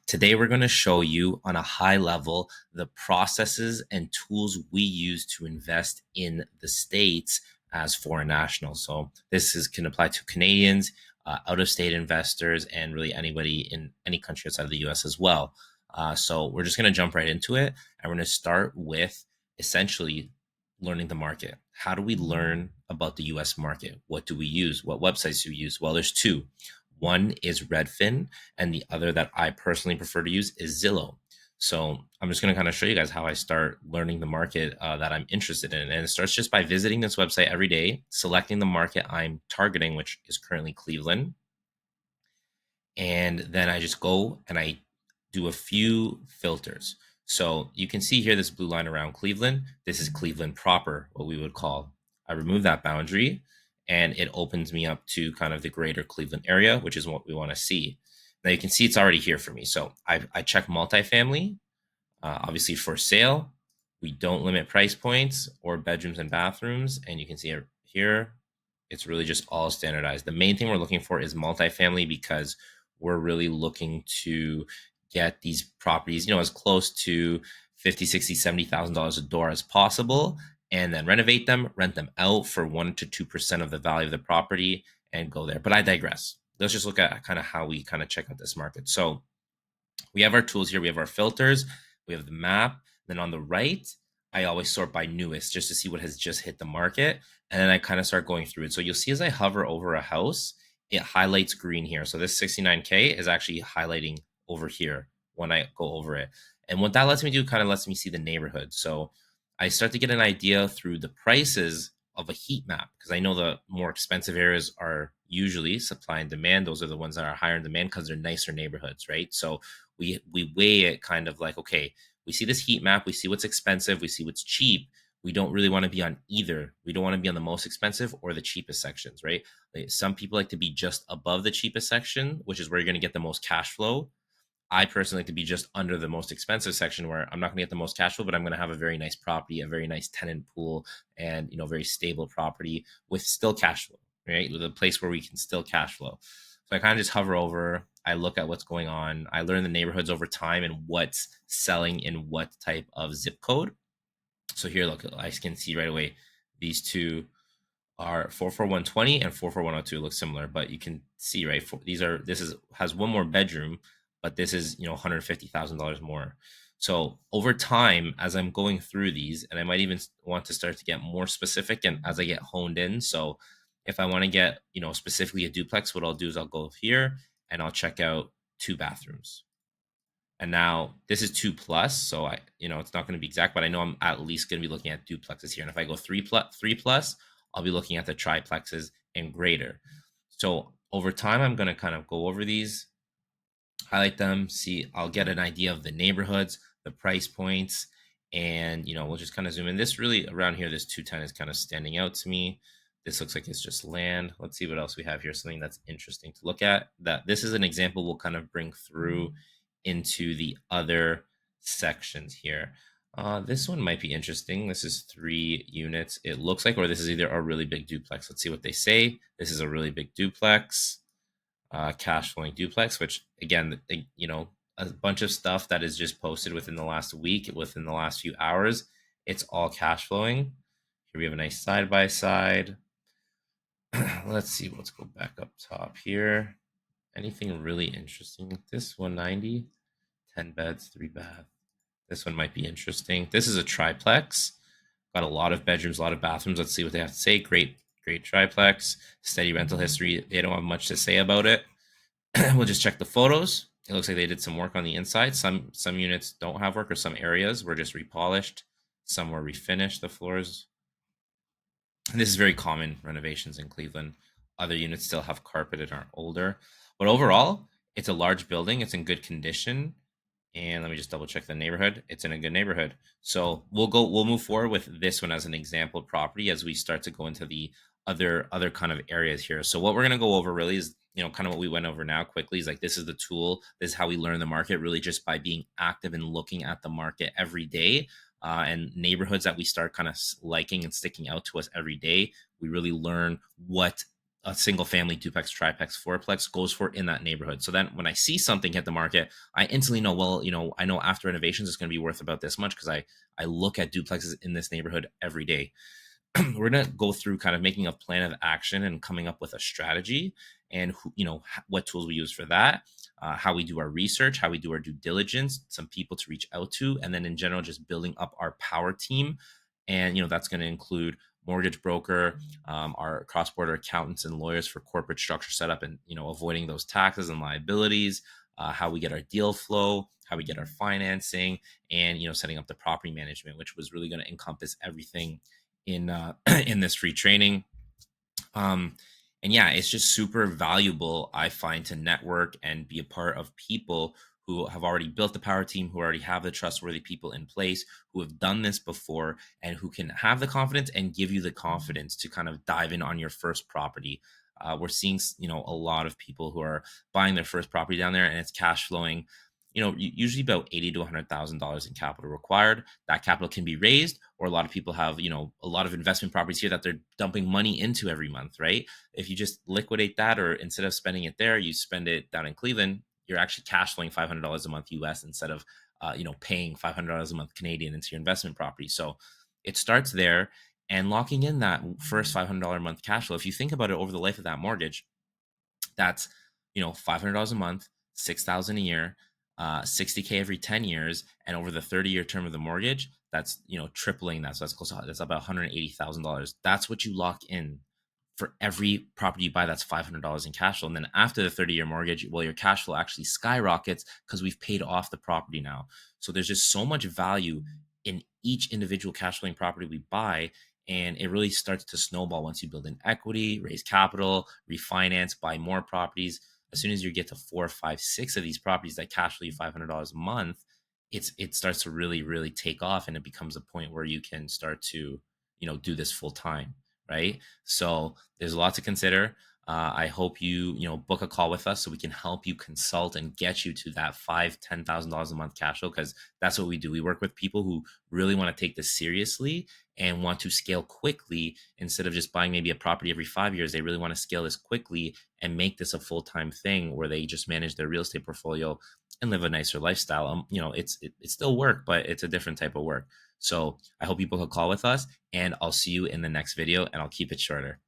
Today, we're going to show you on a high level the processes and tools we use to invest in the States as foreign nationals. So can apply to Canadians, out-of-state investors, and really anybody in any country outside of the US as well. So we're just going to jump right into it. And we're going to start with essentially learning the market. How do we learn about the US market? What do we use? What websites do we use? Well, there's two. One is Redfin, and the other that I personally prefer to use is Zillow. So I'm just going to kind of show you guys how I start learning the market that I'm interested in. And it starts just by visiting this website every day, selecting the market I'm targeting, which is currently Cleveland. And then I just go and I do a few filters. So you can see here this blue line around Cleveland. This is Cleveland proper, what we would call. I remove that boundary and it opens me up to kind of the greater Cleveland area, which is what we want to see. Now you can see it's already here for me. So I check multifamily, obviously for sale. We don't limit price points or bedrooms and bathrooms. And you can see here, it's really just all standardized. The main thing we're looking for is multifamily because we're really looking to get these properties, as close to 50, 60, $70,000 a door as possible, and then renovate them, rent them out for 1% to 2% of the value of the property and go there. But I digress. Let's just look at kind of how we kind of check out this market. So we have our tools here. We have our filters. We have the map. Then on the right, I always sort by newest just to see what has just hit the market. And then I kind of start going through it. So you'll see as I hover over a house, it highlights green here. So this 69K is actually highlighting over here when I go over it. And what that lets me do kind of lets me see the neighborhood. So I start to get an idea through the prices of a heat map because I know the more expensive areas are usually supply and demand. Those are the ones that are higher in demand because they're nicer neighborhoods, right? So we weigh it kind of like, okay, we see this heat map, we see what's expensive, we see what's cheap. We don't really want to be on either. We don't want to be on the most expensive or the cheapest sections, right? Like some people like to be just above the cheapest section, which is where you're going to get the most cash flow. I personally like to be just under the most expensive section where I'm not going to get the most cash flow, but I'm going to have a very nice property, a very nice tenant pool, and very stable property with still cash flow, right? With a place where we can still cash flow. So I kind of just hover over. I look at what's going on. I learn the neighborhoods over time and what's selling in what type of zip code. So here, look, I can see right away these two are 44120 and 44102 look similar, but you can see, right? Has one more bedroom, but this is $150,000 more. So over time, as I'm going through these, and I might even want to start to get more specific, and as I get honed in. So if I want to get specifically a duplex, what I'll do is I'll go here and I'll check out 2 bathrooms. And now this is 2 plus, so it's not going to be exact, but I know I'm at least going to be looking at duplexes here. And if I go 3 plus, I'll be looking at the triplexes and greater. So over time, I'm going to kind of go over these, highlight them, see, I'll get an idea of the neighborhoods, the price points, and we'll just kind of zoom in. This really around here, this 210 is kind of standing out to me. This looks like it's just land. Let's see what else we have here. Something that's interesting to look at. This is an example we'll kind of bring through into the other sections here. This one might be interesting. This is 3 units. It looks like, or this is either a really big duplex. Let's see what they say. This is a really big duplex, cash flowing duplex, which again, a bunch of stuff that is just posted within the last week, within the last few hours. It's all cash flowing. Here we have a nice side by side. Let's see. Let's go back up top here. Anything really interesting? This 190, 10 beds, 3 bath. This one might be interesting. This is a triplex. Got a lot of bedrooms, a lot of bathrooms. Let's see what they have to say. Great triplex. Steady rental history. They don't have much to say about it. We'll just check the photos. It looks like they did some work on the inside. Some units don't have work, or some areas were just repolished. Some were refinished, the floors. And this is very common renovations in Cleveland. Other units still have carpet and are older. But overall, it's a large building. It's in good condition. And let me just double check the neighborhood. It's in a good neighborhood. So we'll move forward with this one as an example property as we start to go into the other kind of areas here. So what we're going to go over really is, kind of what we went over now quickly is like, this is the tool. This is how we learn the market, really just by being active and looking at the market every day. And neighborhoods that we start kind of liking and sticking out to us every day. We really learn what a single family duplex, triplex, fourplex goes for in that neighborhood. So then when I see something hit the market, I instantly know, well, I know after renovations it's going to be worth about this much because I look at duplexes in this neighborhood every day. We're going to go through kind of making a plan of action and coming up with a strategy and what tools we use for that, how we do our research, how we do our due diligence, some people to reach out to, and then in general just building up our power team. And that's going to include mortgage broker, our cross-border accountants and lawyers for corporate structure setup, and avoiding those taxes and liabilities, how we get our deal flow, how we get our financing, and setting up the property management, which was really going to encompass everything in in this free training. And yeah, it's just super valuable, I find, to network and be a part of people who have already built the power team, who already have the trustworthy people in place, who have done this before, and who can have the confidence and give you the confidence to kind of dive in on your first property. We're seeing, a lot of people who are buying their first property down there, and it's cash flowing. Usually about $80,000 to $100,000 in capital required. That capital can be raised, or a lot of people have, a lot of investment properties here that they're dumping money into every month, right? If you just liquidate that, or instead of spending it there, you spend it down in Cleveland, you're actually cash flowing $500 a month US instead of, paying $500 a month Canadian into your investment property. So it starts there, and locking in that first $500 a month cash flow. If you think about it over the life of that mortgage, that's $500 a month, 6,000 a year, 60K every 10 years, and over the 30-year term of the mortgage, that's tripling that. So that's close to, that's about $180,000. That's what you lock in for every property you buy. That's $500 in cash flow. And then after the 30-year mortgage, well, your cash flow actually skyrockets because we've paid off the property now. So there's just so much value in each individual cash flowing property we buy. And it really starts to snowball once you build in equity, raise capital, refinance, buy more properties. As soon as you get to 4, 5, 6 of these properties that cash flow you $500 a month, it starts to really, really take off, and it becomes a point where you can start to do this full time, right? So there's a lot to consider. I hope you book a call with us so we can help you consult and get you to that $5,000 to $10,000 a month cash flow, because that's what we do. We work with people who really want to take this seriously and want to scale quickly. Instead of just buying maybe a property every 5 years, they really want to scale this quickly and make this a full-time thing where they just manage their real estate portfolio and live a nicer lifestyle. It's still work, but it's a different type of work. So I hope you book a call with us, and I'll see you in the next video, and I'll keep it shorter.